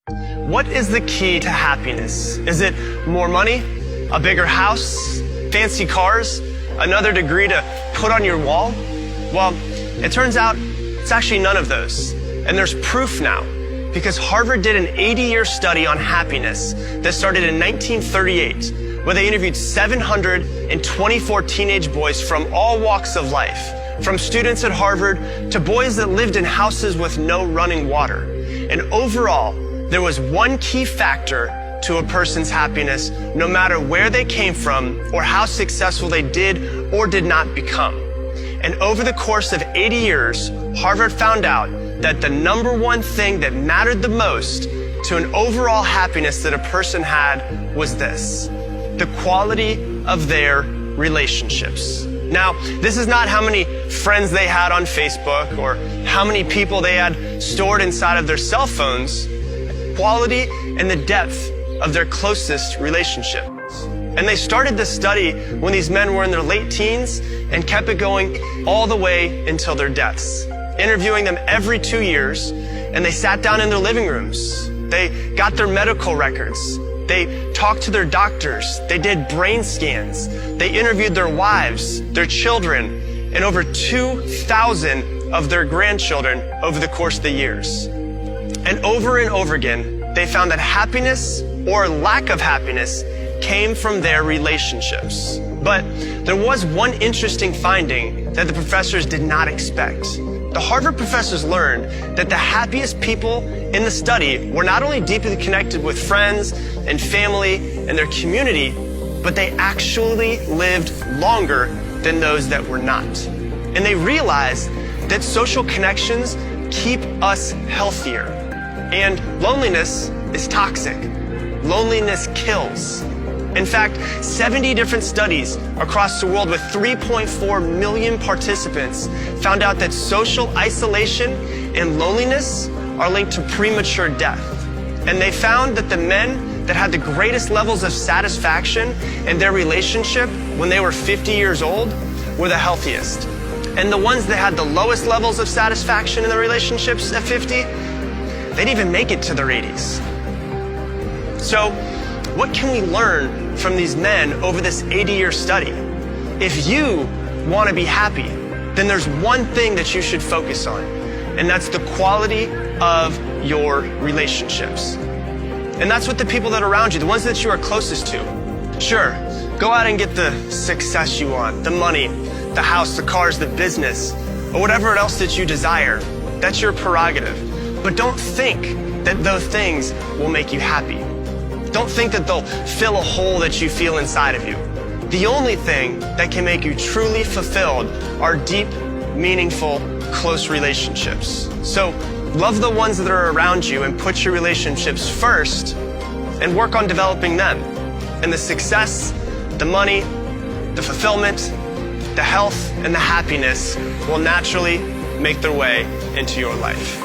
What is the key to happiness? Is it more money, a bigger house, fancy cars, another degree to put on your wall? Well, it turns out it's actually none of those. And there's proof now, because Harvard did an 80-year study on happiness that started in 1938, where they interviewed 724 teenage boys from all walks of life, from students at Harvard to boys that lived in houses with no running water. And overall, there was one key factor to a person's happiness, no matter where they came from or how successful they did or did not become. And over the course of 80 years, Harvard found out that the number one thing that mattered the most to an overall happiness that a person had was this: the quality of their relationships. Now, this is not how many friends they had on Facebook or how many people they had stored inside of their cell phones. Quality and the depth of their closest relationship. And they started this study when these men were in their late teens and kept it going all the way until their deaths, interviewing them every 2 years. And they sat down in their living rooms. They got their medical records. They talked to their doctors. They did brain scans. They interviewed their wives, their children, and over 2,000 of their grandchildren over the course of the years. And over again, they found that happiness or lack of happiness came from their relationships. But there was one interesting finding that the professors did not expect. The Harvard professors learned that the happiest people in the study were not only deeply connected with friends and family and their community, but they actually lived longer than those that were not. And they realized that social connections keep us healthier. And loneliness is toxic. Loneliness kills. In fact, 70 different studies across the world with 3.4 million participants found out that social isolation and loneliness are linked to premature death. And they found that the men that had the greatest levels of satisfaction in their relationship when they were 50 years old were the healthiest. And the ones that had the lowest levels of satisfaction in their relationships at 50, they didn't even make it to their 80s. So, what can we learn from these men over this 80-year study? If you want to be happy, then there's one thing that you should focus on, and that's the quality of your relationships. And that's with the people that are around you, the ones that you are closest to. Sure, go out and get the success you want, the money, the house, the cars, the business, or whatever else that you desire. That's your prerogative. But don't think that those things will make you happy. Don't think that they'll fill a hole that you feel inside of you. The only thing that can make you truly fulfilled are deep, meaningful, close relationships. So love the ones that are around you and put your relationships first and work on developing them. And the success, the money, the fulfillment, the health, and the happiness will naturally make their way into your life.